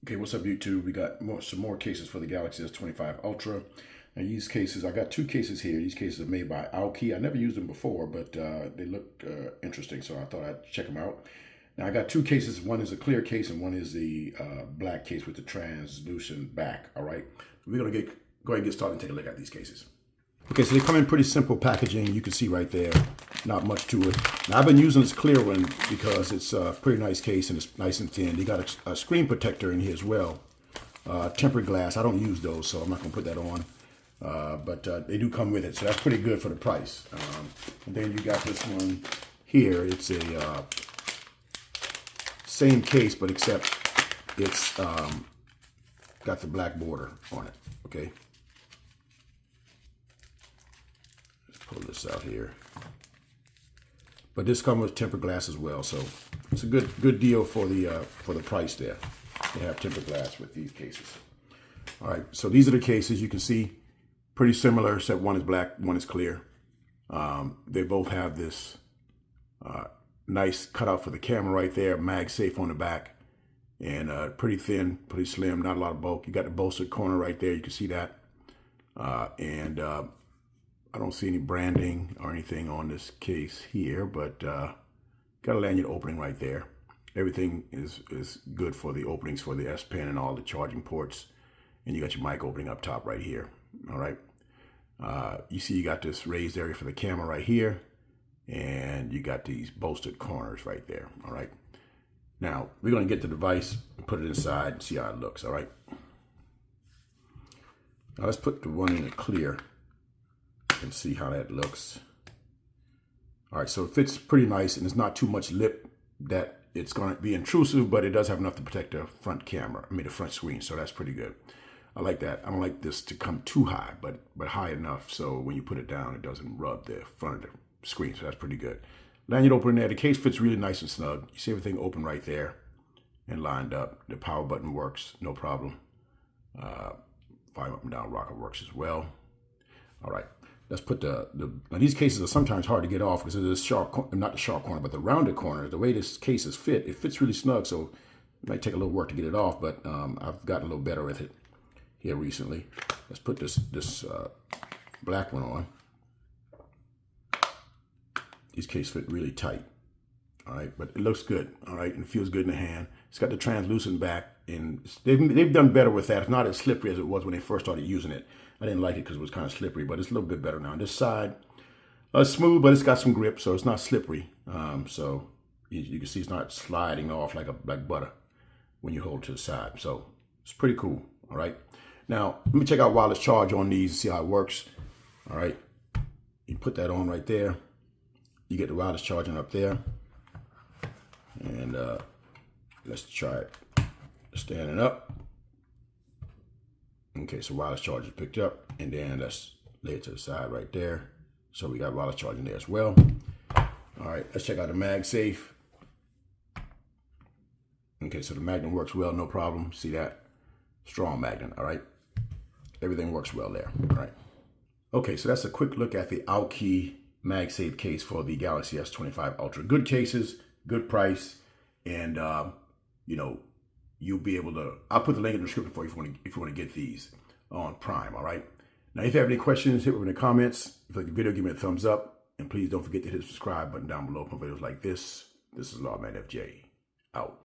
Okay, what's up, YouTube? We got some more cases for the Galaxy S25 Ultra. And these cases, I got two cases here. These cases are made by OWKEY. I never used them before, but they look interesting, so I thought I'd check them out. Now, I got two cases. One is a clear case, and one is the black case with the translucent back, all right? We're going to go ahead and get started and take a look at these cases. Okay, so they come in pretty simple packaging. You can see right there, not much to it. Now, I've been using this clear one because it's a pretty nice case and it's nice and thin. They got a screen protector in here as well. Tempered glass, I don't use those, so I'm not gonna put that on. But they do come with it, so that's pretty good for the price. And then you got this one here. It's a same case, but except it's got the black border on it, okay? Pull this out here. But this comes with tempered glass as well, so it's a good deal for the price there. They have tempered glass with these cases. All right, so these are the cases. You can see pretty similar, except one is black, one is clear. They both have this nice cutout for the camera right there, MagSafe on the back, and pretty thin, pretty slim, not a lot of bulk. You got the bolstered corner right there. You can see that, I don't see any branding or anything on this case here, but got a lanyard opening right there. Everything is good for the openings for the S Pen and all the charging ports. And you got your mic opening up top right here, all right? You see you got this raised area for the camera right here, and you got these bolstered corners right there, all right? Now, we're gonna get the device and put it inside and see how it looks, all right? Now let's put the one in the clear and see how that looks. All right, so it fits pretty nice and it's not too much lip that it's gonna be intrusive, but it does have enough to protect the front camera, the front screen, so that's pretty good. I like that. I don't like this to come too high, but high enough so when you put it down, it doesn't rub the front of the screen, so that's pretty good. Lanyard opening there, the case fits really nice and snug. You see everything open right there and lined up. The power button works, no problem. Volume up and down rocker works as well. All right. Let's put now these cases are sometimes hard to get off because of this sharp, not the sharp corner, but the rounded corner. The way this case is fit, it fits really snug, so it might take a little work to get it off, but I've gotten a little better with it here recently. Let's put this black one on. These cases fit really tight, all right, but it looks good, all right, and it feels good in the hand. It's got the translucent back, and they've done better with that. It's not as slippery as it was when they first started using it. I didn't like it because it was kind of slippery, but it's a little bit better now. This side, smooth, but it's got some grip, so it's not slippery. So you can see it's not sliding off like butter when you hold it to the side. So it's pretty cool, all right? Now, let me check out wireless charge on these and see how it works, all right? You put that on right there. You get the wireless charging up there. And let's try it standing up. Okay, so wireless charge is picked up, and then let's lay it to the side right there. So we got wireless charging there as well. All right, let's check out the MagSafe. Okay, so the magnet works well, no problem. See that? Strong magnet, all right? Everything works well there, all right? Okay, so that's a quick look at the OWKEY MagSafe case for the Galaxy S25 Ultra. Good cases, good price, and you know, you'll be able to, I'll put the link in the description for you if you want to get these on Prime, all right? Now, if you have any questions, hit me in the comments. If you like the video, give me a thumbs up. And please don't forget to hit the subscribe button down below for videos like this. This is Lawman FJ, out.